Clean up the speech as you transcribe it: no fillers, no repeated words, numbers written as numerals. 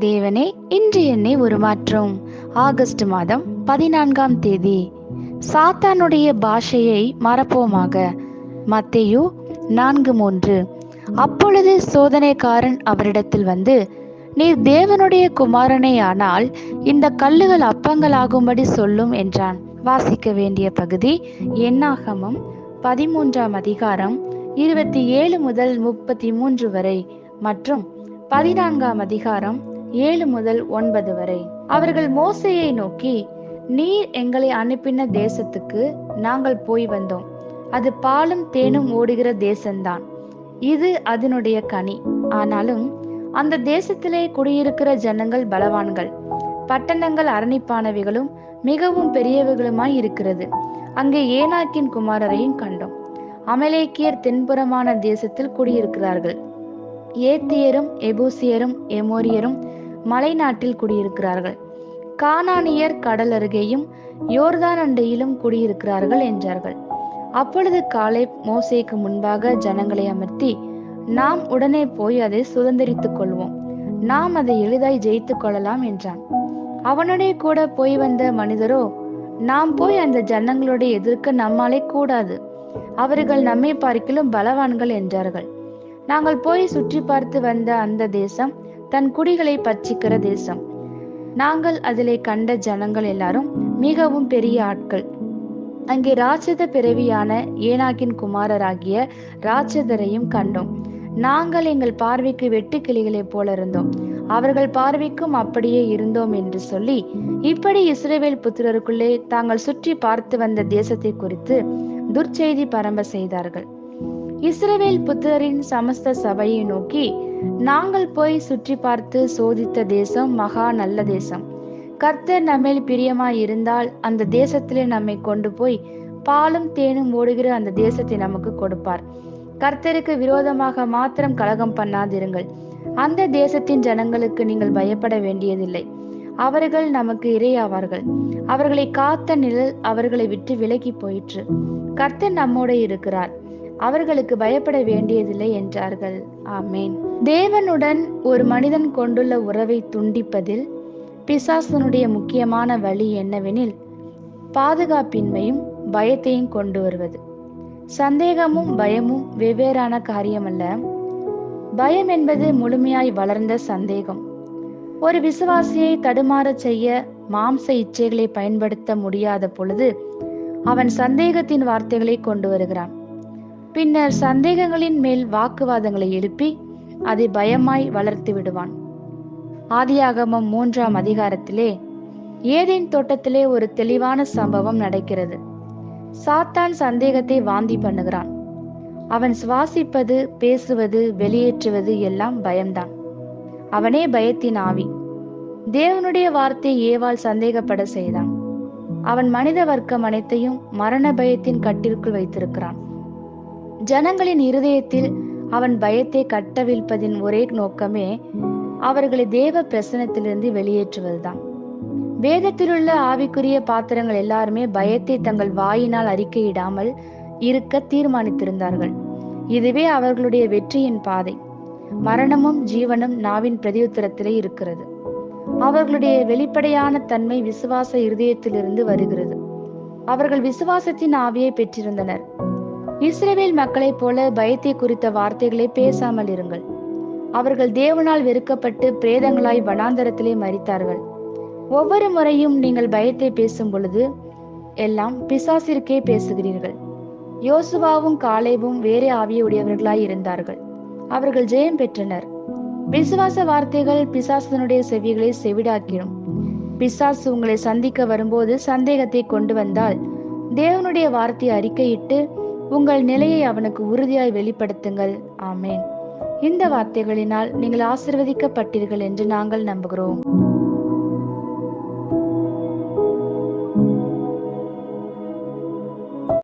தேவனே, இன்று என்னை உருமாற்றும். ஆகஸ்ட் மாதம் 14ஆம் தேதி. சாத்தானுடைய பாஷையை மறப்போமாக. மத்தேயு 4:3. அப்பொழுது சோதனைக்காரன் அவரிடத்தில் வந்து, நீர் தேவனுடைய குமாரனே ஆனால் இந்த கல்லுகள் அப்பங்களாகும்படி சொல்லும் என்றான். வாசிக்க வேண்டிய பகுதி என்னாகமம் 13ஆம் அதிகாரம் 27 முதல் 33 வரை மற்றும் 14ஆம் அதிகாரம் 7 முதல் 9 வரை. அவர்கள் மோசேயை நோக்கி, நீர் எங்களை அனுப்பின தேசத்துக்கு நாங்கள் போய் வந்தோம். அது பாலும் தேனும் ஓடுகிற தேசம்தான். இது அதனுடைய கனி. ஆனாலும் அந்த தேசத்திலே குடியிருக்கிற ஜனங்கள் பலவான்கள், பட்டணங்கள் அரணிப்பானவைகளும் மிகவும் பெரியவைகளுமாய் இருக்கிறது. அங்கே ஏனாக்கின் குமாரரையும் கண்டோம். அமலேக்கியர் தென்புறமான தேசத்தில் குடியிருக்கிறார்கள். ஏத்தியரும் எபூசியரும் எமோரியரும் மலை நாட்டில் குடியிருக்கிறார்கள். கானானியர் கடல் அருகேயும் யோர்தான் அண்டையிலும் குடியிருக்கிறார்கள் என்றார்கள். அப்பொழுது காலேப் மோசேக்கு முன்பாக ஜனங்களை அமர்த்தி, நாம் உடனே போய் அதை சுதந்தரித்துக் கொள்வோம், நாம் அதை எளிதாய் ஜெயித்து கொள்ளலாம் என்றான். அவனுடைய கூட போய் வந்த மனிதரோ, நாம் போய் அந்த ஜனங்களோட எதிர்க்க நம்மாலே கூடாது, அவர்கள் நம்மை பார்க்கிலும் பலவான்கள் என்றார்கள். நாங்கள் போய் சுற்றி பார்த்து வந்த அந்த தேசம் தன் குடிகளை பட்சிக்கிற தேசம். நாங்கள் அதிலே கண்ட ஜனங்கள் எல்லாரும் மிகவும் பெரிய ஆட்கள். அங்கே ராட்சத பிறவியான ஏனாக்கின் குமாரராகிய ராட்சதரையும் கண்டோம். நாங்கள் எங்கள் பார்வைக்கு வெட்டு கிளிகளைப் போல இருந்தோம், அவர்கள் பார்வைக்கும் அப்படியே இருந்தோம் என்று சொல்லி, இப்படி இஸ்ரவேல் புத்திரருக்குள்ளே தாங்கள் சுற்றி பார்த்து வந்த தேசத்தை குறித்து துர்ச்செய்தி பரம்ப செய்தார்கள். இஸ்ரவேல் புத்திரரின் சமஸ்த சபையை நோக்கி, நாங்கள் போய் சுற்றி பார்த்து சோதித்த தேசம் மகா நல்ல தேசம். கர்த்தர் நம்மேல் பிரியமாய் இருந்தால் அந்த தேசத்திலே நம்மை கொண்டு போய் பாலும் தேனும் ஓடுகிற அந்த தேசத்தை நமக்கு கொடுப்பார். கர்த்தருக்கு விரோதமாக மாத்திரம் கலகம் பண்ணாதிருங்கள். அந்த தேசத்தின் ஜனங்களுக்கு நீங்கள் பயப்பட வேண்டியதில்லை, அவர்கள் நமக்கு இரையாவார்கள். அவர்களை காத்த நிழல் அவர்களை விட்டு விலகி போயிற்று. கர்த்தர் நம்மோடு இருக்கிறார், அவர்களுக்கு பயப்பட வேண்டியதில்லை என்றார்கள். ஆமேன். தேவனுடன் ஒரு மனிதன் கொண்டுள்ள உறவை துண்டிப்பதில் பிசாசனுடைய முக்கியமான வழி என்னவெனில், பாதுகாப்பின்மையும் பயத்தையும் கொண்டு வருவது. சந்தேகமும் பயமும் வெவ்வேறான காரியமல்ல. பயம் என்பது முழுமையாய் வளர்ந்த சந்தேகம். ஒரு விசுவாசியை தடுமாற செய்ய மாம்ச இச்சைகளை பயன்படுத்த முடியாத பொழுது அவன் சந்தேகத்தின் வார்த்தைகளை கொண்டு வருகிறான். பின்னர் சந்தேகங்களின் மேல் வாக்குவாதங்களை எழுப்பி அதை பயமாய் வளர்த்து விடுவான். ஆதியாகமம் 3ஆம் அதிகாரத்திலே ஏதேன் தோட்டத்திலே ஒரு தெளிவான சம்பவம் நடக்கிறது. சாத்தான் சந்தேகத்தை வாந்தி பண்ணுகிறான். அவன் சுவாசிப்பது, பேசுவது, வெளியேற்றுவது எல்லாம் பயம்தான். அவனே பயத்தின் ஆவி. தேவனுடைய வார்த்தை ஏவாள் சந்தேகப்பட செய்தான். அவன் மனித வர்க்கம் அனைத்தையும் மரண பயத்தின் கட்டிற்குள் வைத்திருக்கிறான். ஜனங்களின் இருதயத்தில் அவன் பயத்தை கட்டவிழ்ப்பதின் ஒரே நோக்கமே அவர்களை தேவ பிரசனத்திலிருந்து வெளியேற்றுவதுதான். வேதத்திலுள்ள ஆவிக்குரிய பாத்திரங்கள் எல்லாருமே பயத்தை தங்கள் வாயினால் அறிக்கையிடாமல் இருக்க தீர்மானித்திருந்தார்கள். இதுவே அவர்களுடைய வெற்றியின் பாதை. மரணமும் ஜீவனும் நாவின் பிரதியுத்தரத்திலே இருக்கிறது. அவர்களுடைய வெளிப்படையான தன்மை விசுவாச இருதயத்திலிருந்து வருகிறது. அவர்கள் விசுவாசத்தின் ஆவியை பெற்றிருந்தனர். இஸ்ரவேல் மக்களைப் போல பயத்தை குறித்த வார்த்தைகளை பேசாமல் இருங்கள். அவர்கள் தேவனால் வெறுக்கப்பட்டு பிரேதங்களாய் வனாந்தரத்திலே மரித்தார்கள். ஒவ்வொரு முறையும் நீங்கள் பயத்தை பேசும் பொழுது எல்லாம் பிசாசிற்கே பேசுகிறீர்கள். யோசுவாவும் காலேபும் வேறே ஆவியுடையவர்களாய் இருந்தார்கள். அவர்கள் ஜெயம் பெற்றனர். விசுவாச வார்த்தைகள் பிசாசனுடைய செவிகளை செவிடாக்கிடும். பிசாசு உங்களை சந்திக்க வரும்போது சந்தேகத்தை கொண்டு வந்தால் தேவனுடைய வார்த்தையை அறிக்கையிட்டு உங்கள் நிலையை அவனுக்கு உறுதியாய் வெளிப்படுத்துங்கள். ஆமேன். இந்த வார்த்தைகளினால் நீங்கள் ஆசீர்வதிக்கப்பட்டீர்கள் என்று நாங்கள் நம்புகிறோம்.